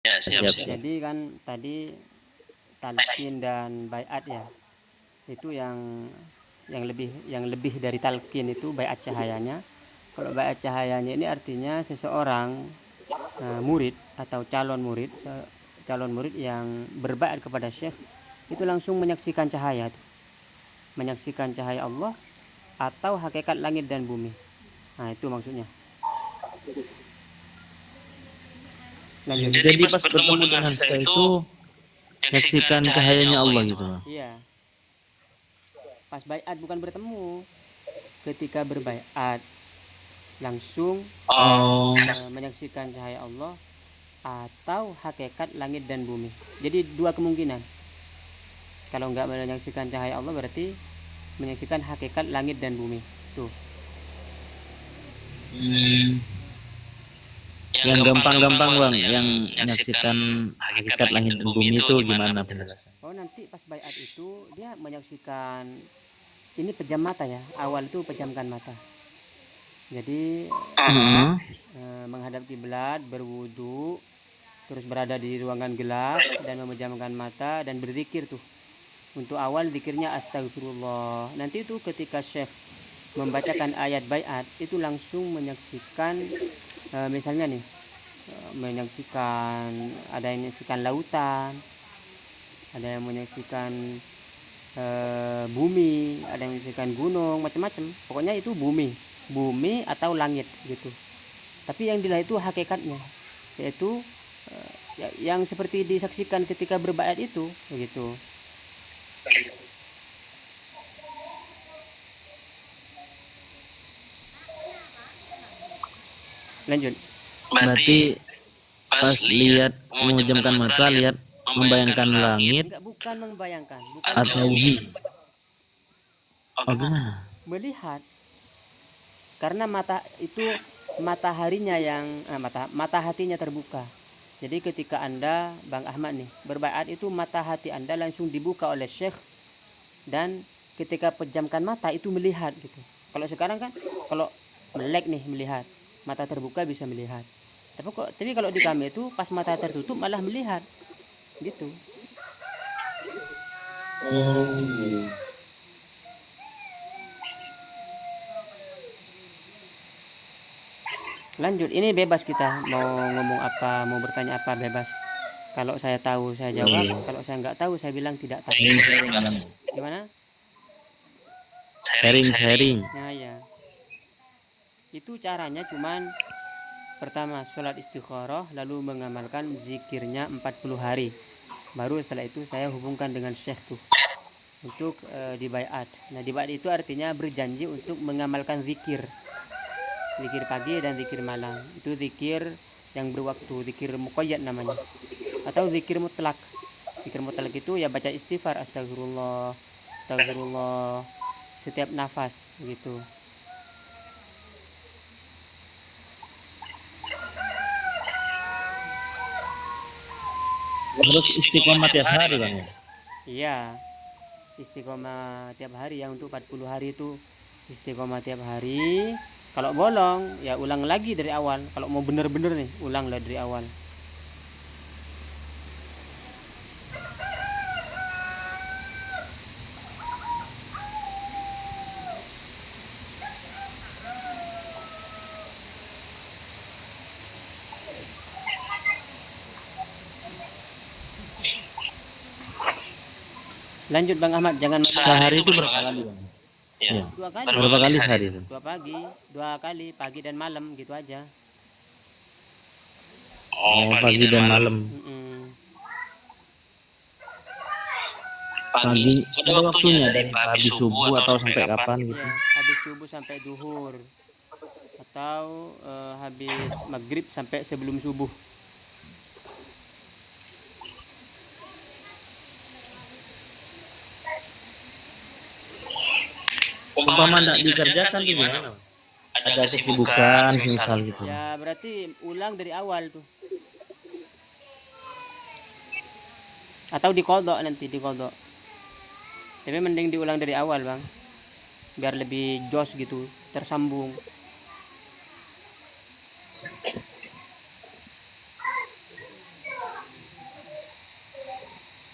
Ya, siap, Siap, siap. siap. Jadi kan tadi talqin dan baiat ya, itu yang lebih dari talqin itu baiat cahayanya. Kalau baiat cahayanya ini artinya seseorang murid atau calon murid yang berbaiat kepada syekh itu langsung menyaksikan cahaya, menyaksikan cahaya Allah atau hakikat langit dan bumi. Nah itu maksudnya. Lanjut. Jadi pas bertemu dengan saya itu Nyaksikan menyaksikan cahayanya cahayanya Allah Allah gitu. gitu. Iya, pas baiat bukan bertemu. Ketika berbaiat langsung Oh, menyaksikan cahaya Allah atau hakikat langit dan bumi. Jadi dua kemungkinan. Kalau nggak menyaksikan cahaya Allah berarti menyaksikan hakikat langit dan bumi. Tuh. hmm, Yang gampang-gampang bang, yang yang menyaksikan menyaksikan hakikat hakikat langit langit dan dan bumi bumi itu itu gimana gimana penjelasan? penjelasan? Oh nanti pas baiat itu dia menyaksikan ini pejam mata ya. Awal itu pejamkan mata. Jadi Heeh. menghadap kiblat, berwudu, terus berada di ruangan gelap dan memejamkan mata dan berzikir tuh. Untuk awal zikirnya astagfirullah. Nanti itu ketika Syekh membacakan ayat baiat itu langsung menyaksikan misalnya nih menyaksikan, ada yang menyaksikan lautan, ada yang menyaksikan bumi, ada yang menyaksikan gunung, macam-macam. Pokoknya itu bumi atau langit gitu. Tapi yang dilihat itu hakikatnya, yaitu yang seperti disaksikan ketika berbaiat itu, begitu. Lanjut. Berarti Pas pas lihat lihat memejamkan memejamkan mata, mata, lihat lihat membayangkan membayangkan langit langit Enggak, bukan membayangkan, bukan atau atau membayangkan. bumi. oh Oh gimana? gimana? Melihat, karena mata itu mataharinya yang mata hatinya terbuka. Jadi ketika Anda Bang Ahmad nih berbaiat itu mata hati Anda langsung dibuka oleh Syekh dan ketika pejamkan mata itu melihat gitu. Kalau sekarang kan kalau melek nih melihat, mata terbuka bisa melihat. Tapi kalau di kami itu pas mata tertutup malah melihat gitu. Oh, Lanjut, ini bebas kita mau ngomong apa, mau bertanya apa bebas. Kalau saya tahu saya jawab, Iya. kalau saya nggak tahu saya bilang tidak tahu. Sharing-sharing bang. Gimana? sharing-sharing. Sharing-sharing. Nah ya, itu caranya cuman pertama sholat istikharah lalu mengamalkan zikirnya 40 hari. Baru setelah itu saya hubungkan dengan syekh tuh untuk di baiat. Nah di baiat itu artinya berjanji untuk mengamalkan zikir, zikir pagi dan zikir malam. Itu zikir yang berwaktu, zikir muqayyad namanya, atau zikir mutlak. Zikir mutlak itu ya baca istighfar, astagfirullah, astagfirullah setiap nafas gitu. Terus istiqomah tiap hari bang ya. Iya, istiqomah tiap hari ya, untuk 40 hari itu istiqomah tiap hari. Kalau bolong ya ulang lagi dari awal. Kalau mau bener-bener nih ulang lah dari awal. Lanjut Bang Ahmad, jangan Sehari itu berapa kali bang? Ya. Iya. dua kali. Berapa kali sehari itu? Dua kali pagi dan malam gitu aja. Oh, Oh pagi pagi dan dan malam. malam. Mm-mm. Pagi Pagi ada ada waktunya waktunya dari dari habis habis subuh subuh atau atau sampai sampai kapan kapan gitu. gitu. Ya, habis subuh sampai duhur atau habis maghrib sampai sebelum subuh. Umpama Umpama tidak tidak dikerjakan dikerjakan tuh tuh gimana? gimana bang? Ada Ada kesibukan kesibukan semisal semisal gitu. gitu. Ya berarti ulang dari awal tuh. Atau dikodok, nanti dikodok. Tapi mending diulang dari awal bang, biar lebih jos gitu, tersambung.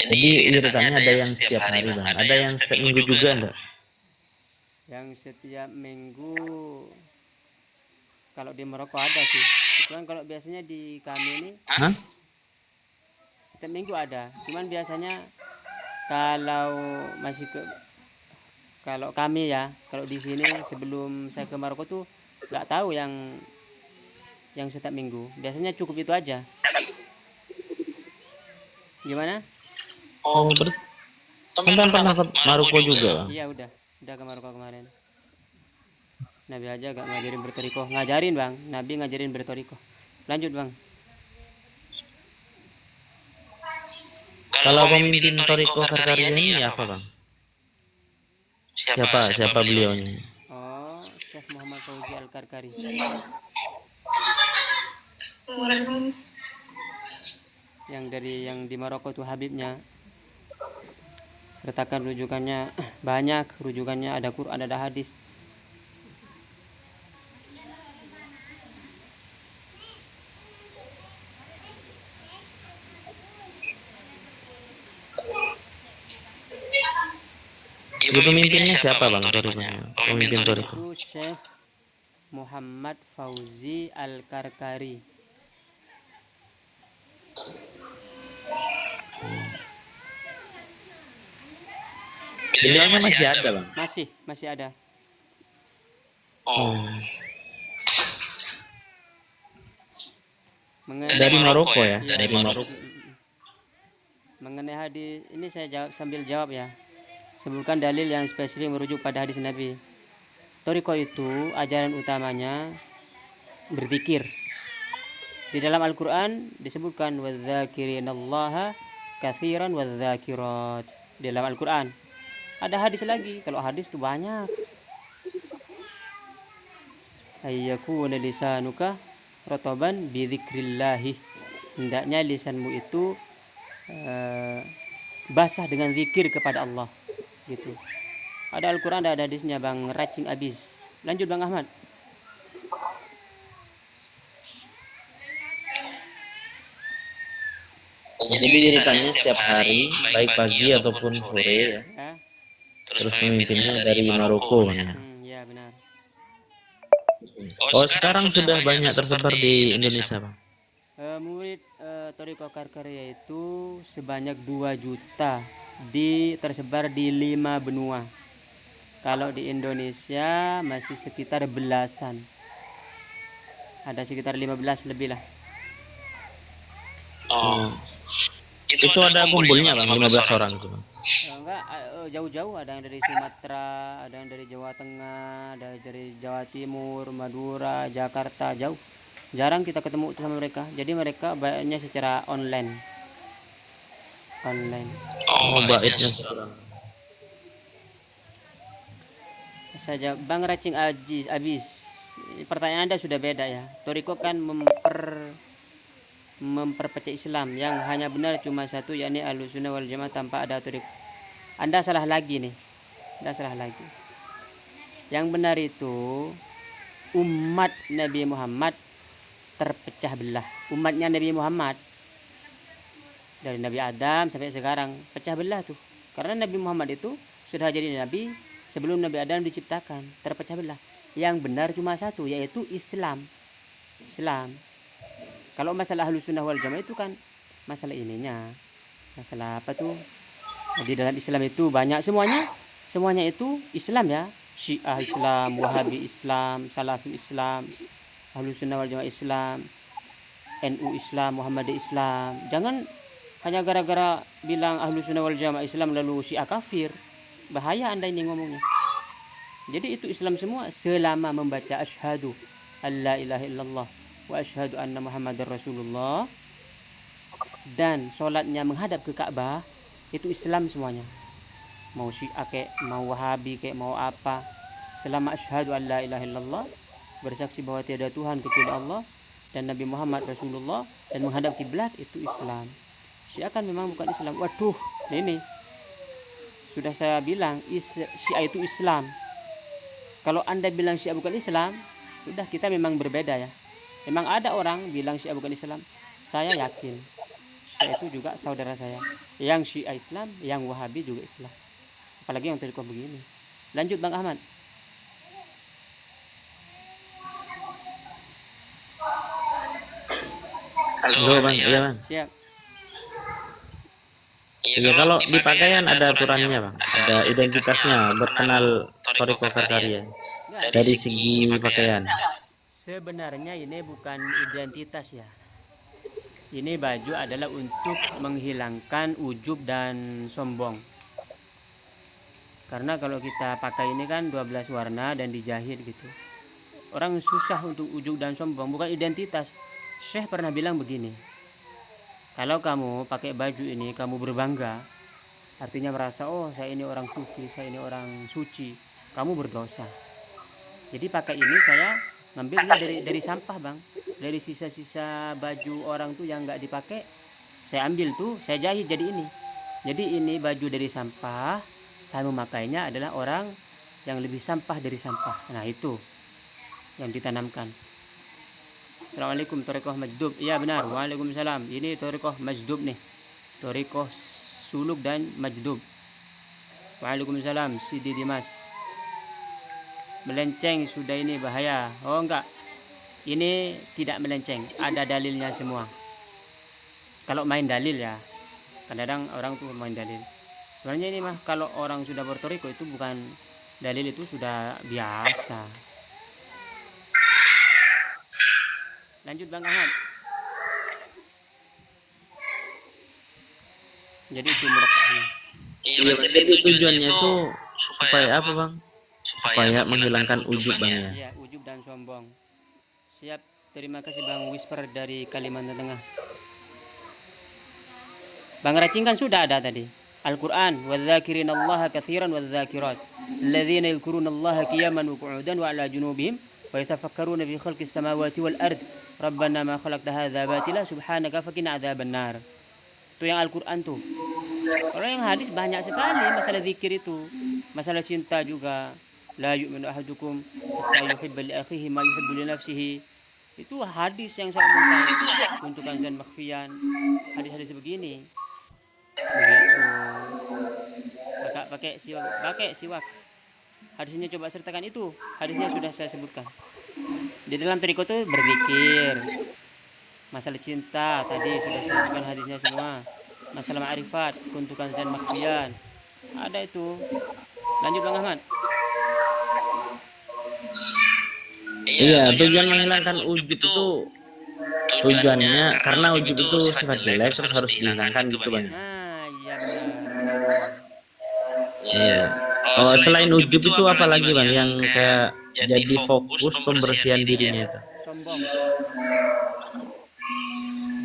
Jadi iritannya ada yang setiap hari bang, ada yang setiap minggu juga enggak? Yang setiap minggu kalau di Maroko ada sih. Cuman kalau biasanya di kami ini Hah? setiap minggu ada. Cuman biasanya kalau masih ke kalau kami ya, kalau di sini sebelum saya ke Maroko tuh nggak tahu yang setiap minggu. Biasanya cukup itu aja. Gimana? Oh, sampai pernah ke Maroko juga bang? Iya udah ke Maroko kemarin. Nabi aja gak ngajarin bertoriko, ngajarin bang. Nabi ngajarin bertoriko. Lanjut bang. Kalau pemimpin Toriko Karkaria ini apa bang? Siapa beliaunya? Oh, Syekh Muhammad Fauzi Al Karkari. Yang di Maroko tuh Habibnya. Sertakan rujukannya banyak, rujukannya ada Quran, ada hadis. Jadi pemimpinnya siapa bang Torikonya? Pemimpin Toriko. Itu Syekh Muhammad Fauzi Al Karkari. Beliaunya masih ada bang? Masih ada. Oh. Dari Maroko ya? Iya, Dari Maroko. mengenai hadis ini saya sambil jawab ya. Sebutkan dalil yang spesifik merujuk pada hadis Nabi. Toriko itu ajaran utamanya berzikir. Di dalam Al-Quran disebutkan wadzakirinallaha katsiran wadzakirat. Di dalam Al-Quran ada hadis lagi. Kalau hadis itu banyak. Ayyakuna lisanuka rotoban bidzikrillahi. Hendaknya lisanmu itu basah dengan zikir kepada Allah. Gitu. Ada Al-Quran, ada hadisnya bang, racing abis. Lanjut bang Ahmad. Jadi ceritanya setiap hari, baik pagi ataupun sore ya. Terus pemimpinnya dari Maroko kan ya. Ya benar. Oh sekarang sudah banyak tersebar di Indonesia bang. Murid Toriko Karkaria itu sebanyak 2 juta tersebar di 5 benua. Kalau di Indonesia masih sekitar belasan. Ada sekitar 15 lebih lah. Oh. Itu ada kumpulnya bang, 15 orang itu bang. Enggak, jauh-jauh, ada yang dari Sumatera, ada yang dari Jawa Tengah, ada dari Jawa Timur, Madura, Jakarta, jauh. Jarang kita ketemu sama mereka. Jadi mereka banyaknya secara online. Oh, baiknya sekarang. Saja Bang Racing abis. Pertanyaan Anda sudah beda ya. Toriko kan memperpecah Islam, yang hanya benar cuma satu, yakni Ahlussunnah wal Jamaah tanpa ada Toriko. Anda salah lagi nih. Yang benar itu umat Nabi Muhammad terpecah belah. Umatnya Nabi Muhammad dari Nabi Adam sampai sekarang pecah belah tuh. Karena Nabi Muhammad itu sudah jadi nabi sebelum Nabi Adam diciptakan, terpecah belah. Yang benar cuma satu, yaitu Islam. Kalau masalah Ahlussunnah wal Jamaah itu kan masalah ininya. Masalah apa tuh? Di dalam Islam itu banyak, semuanya itu Islam ya. Syiah Islam, Wahabi Islam, Salafi Islam, Ahlussunnah wal Jamaah Islam, NU Islam, Muhammadi Islam. Jangan hanya gara-gara bilang Ahlussunnah wal Jamaah Islam lalu Syiah kafir. Bahaya Anda ini ngomongnya. Jadi itu Islam semua selama membaca asyhadu alla ilaha illallah wa asyhadu anna Muhammadar Rasulullah dan sholatnya menghadap ke Ka'bah, itu Islam semuanya. Mau Syiah kayak, mau Wahabi kayak, mau apa, selama asyhadu alla ilaha illallah, bersaksi bahwa tiada Tuhan kecuali Allah dan Nabi Muhammad Rasulullah, dan menghadap kiblat, itu Islam. Syiah kan memang bukan Islam. Waduh, ini sudah saya bilang Syiah itu Islam. Kalau Anda bilang Syiah bukan Islam, sudah kita memang berbeda ya. Memang ada orang bilang Syiah bukan Islam. Saya yakin Syekh itu juga saudara saya. Yang Syiah Islam, yang Wahabi juga Islam. Apalagi yang Thariqah begini. Lanjut Bang Ahmad. Halo bang, iya bang. Siap. Iya, kalau di pakaian ada aturannya bang, ada identitasnya, berkenal Thariqah Karkaria dari segi pakaian. Sebenarnya ini bukan identitas ya. Ini baju adalah untuk menghilangkan ujub dan sombong. Karena kalau kita pakai ini kan 12 warna dan dijahit gitu. Orang susah untuk ujub dan sombong, bukan identitas. Syekh pernah bilang begini, kalau kamu pakai baju ini kamu berbangga, artinya merasa oh saya ini orang sufi, saya ini orang suci, kamu berdosa. Jadi pakai ini saya ngambilnya dari sampah bang, dari sisa-sisa baju orang tuh yang nggak dipakai, saya ambil tuh, saya jahit jadi ini. Jadi ini baju dari sampah, saya memakainya adalah orang yang lebih sampah dari sampah. Nah itu yang ditanamkan. Assalamualaikum Thariqah Majdub. Iya benar. Waalaikumsalam. Ini Thariqah Majdub nih. Thariqah Suluk dan Majdub. Waalaikumsalam Sidi Dimas. Melenceng sudah ini bahaya. Oh enggak. Ini tidak melenceng. Ada dalilnya semua. Kalau main dalil ya. Kadang-kadang orang tuh main dalil. Sebenarnya ini mah kalau orang sudah bertoriko itu bukan dalil, itu sudah biasa. Lanjut Bang Ahmad. Jadi itu merokoknya. Iya, jadi tujuannya itu supaya apa bang? Supaya menghilangkan ujub bang ya. Iya, ujub dan sombong. Siap. Terima kasih Bang Whisper dari Kalimantan Tengah. Bang Racing kan sudah ada tadi. Al-Quran, وَالذَّاكِرِينَ كَثِيرًا وَالذَّاكِرَاتِ الَّذِينَ يَذْكُرُونَ اللَّهَ قِيَامًا وَقُعُودًا وَعَلَى جُنُوبِهِمْ وَيَتَفَكَّرُونَ فِي خَلْقِ السَّمَاوَاتِ وَالْأَرْضِ رَبَّنَا مَا خَلَقْتَ هَذَا بَاطِلًا سُبْحَانَكَ فَقِنَا عَذَابَ النَّارِ. Itu yang Al-Quran tuh. Kalau yang hadis banyak sekali masalah zikir itu. Masalah cinta juga. La yu'minu ahadukum hatta yuhibba li akhihi ma yuhibbu li nafsihi. Itu hadis yang saya omongkan. Untukan zan makhfiyan. Hadis-hadis begini. Begitu. Kakak pakai siwak. Hadisnya coba sertakan itu. Hadisnya sudah saya sebutkan. Di dalam triko itu berzikir. Masalah cinta tadi sudah saya sebutkan hadisnya semua. Masalah ma'rifat, kuntukan zan makhfiyan. Ada itu. Lanjut Bang Ahmad. Iya, tujuan menghilangkan ujub itu tujuannya karena ujub itu sifat jelek terus harus dihilangkan gitu bang. Nah, iya benar. Iya. Oh, selain ujub itu apa lagi bang yang kayak jadi fokus pembersihan dirinya itu? Sombong.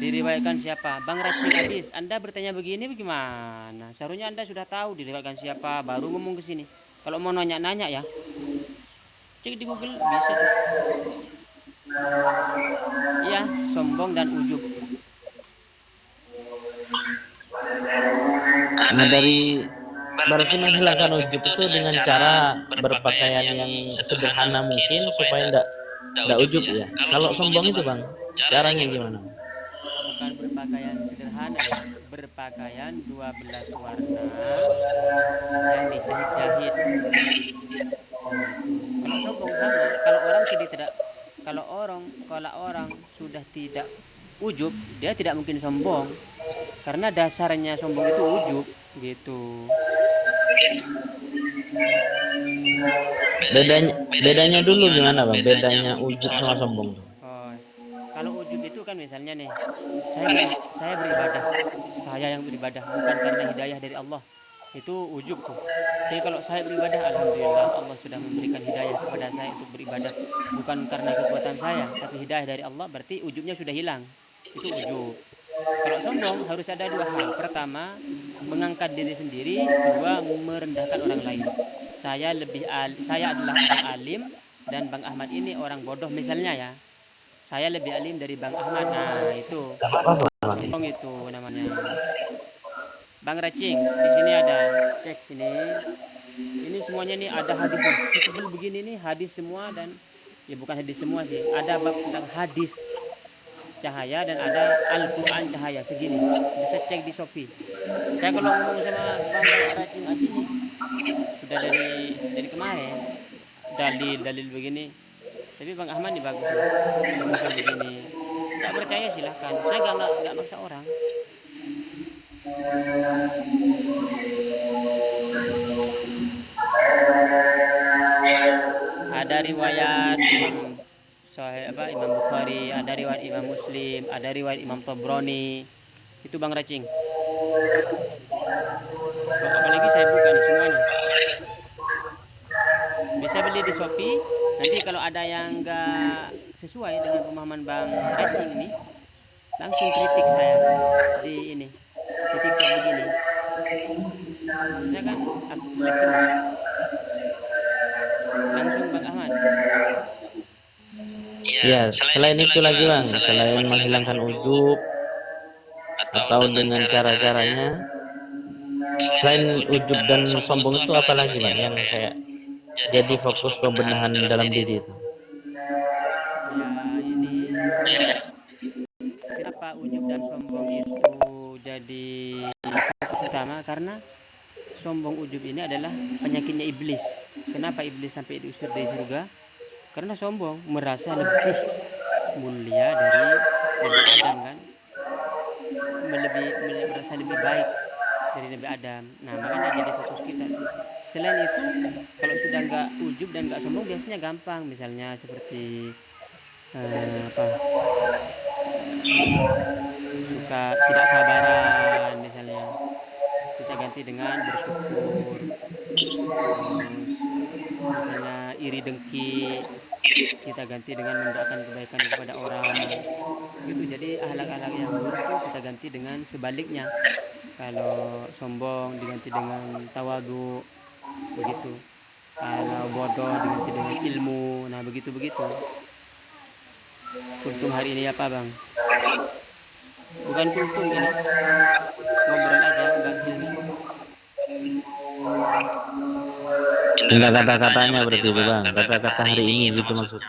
Diriwayatkan siapa? Bang Racing habis. Anda bertanya begini bagaimana? Seharusnya Anda sudah tahu diriwayatkan siapa, baru ngomong ke sini. Kalau mau nanya-nanya ya, cek di Google bisa. Iya, sombong dan ujub. Nah, dari berarti menghilangkan ujub itu dengan cara berpakaian yang sederhana mungkin supaya enggak ujub ya. Kalau sombong itu bang, caranya gimana? Bukan berpakaian sederhana ya, berpakaian 12 warna yang dijahit-jahit. Kalau sombong sama, kalau orang sudah tidak ujub, dia tidak mungkin sombong. Karena dasarnya sombong itu ujub gitu. Bedanya dulu gimana bang? Bedanya ujub sama sombong tuh? Oh, kalau ujub itu kan misalnya nih, saya beribadah, saya yang beribadah bukan karena hidayah dari Allah, itu ujub tuh. Jadi kalau saya beribadah, alhamdulillah Allah sudah memberikan hidayah kepada saya untuk beribadah, bukan karena kekuatan saya, tapi hidayah dari Allah, berarti ujubnya sudah hilang. Itu ujub. Kalau sombong harus ada dua hal. Pertama, mengangkat diri sendiri. Kedua, merendahkan orang lain. Saya adalah orang alim dan Bang Ahmad ini orang bodoh misalnya ya. Saya lebih alim dari Bang Ahmad. Nah, itu. Sombong itu namanya. Bang Racing, di sini ada. Cek ini. Ini semuanya nih ada hadis setebal begini nih, hadis semua dan ya bukan hadis semua sih. Ada bab tentang hadis. cahaya dan ada Al-Quran cahaya segini. Bisa cek di Shopee. Saya kalau ngomong sama Bang Racing Aji nih sudah dari kemarin dalil begini. Tapi Bang Ahmad nih bagus nih. Bagusnya begini. Nggak percaya silahkan. Saya nggak maksa orang. Ada riwayat Imam Bukhari, ada riwayat Imam Muslim, ada riwayat Imam Tabrani. Itu Bang Racing. Apalagi saya buka nih semuanya. Bisa beli di Shopee. Nanti kalau ada yang nggak sesuai dengan pemahaman Bang Racing ini, langsung kritik saya di ini, di TikTok begini. Saya kan live terus. Langsung Bang Ahmad. Ya, selain itu lagi Bang, selain menghilangkan ujub atau dengan cara-caranya, selain ujub dan sombong itu apa lagi Bang yang kayak jadi fokus pembenahan dalam diri itu? Ya ini kenapa ujub dan sombong itu jadi fokus utama, karena sombong ujub ini adalah penyakitnya iblis. Kenapa iblis sampai diusir dari surga? Karena sombong, merasa lebih mulia dari Nabi Adam kan, merasa lebih baik dari Nabi Adam. Nah makanya jadi fokus kita tuh. Selain itu, kalau sudah nggak ujub dan nggak sombong biasanya gampang, misalnya seperti suka tidak sabaran misalnya, kita ganti dengan bersyukur. Terus misalnya iri dengki, kita ganti dengan mendoakan kebaikan kepada orang gitu. Jadi akhlak-akhlak yang buruk tuh kita ganti dengan sebaliknya. Kalau sombong diganti dengan tawadu, begitu. Kalau bodoh diganti dengan ilmu. Nah begitu-begitu. Kultum hari ini apa Bang? Bukan kultum ini, ngobrol aja Bang Hilmi. Enggak kata-katanya berarti itu Bang, kata-kata hari ini gitu maksudnya.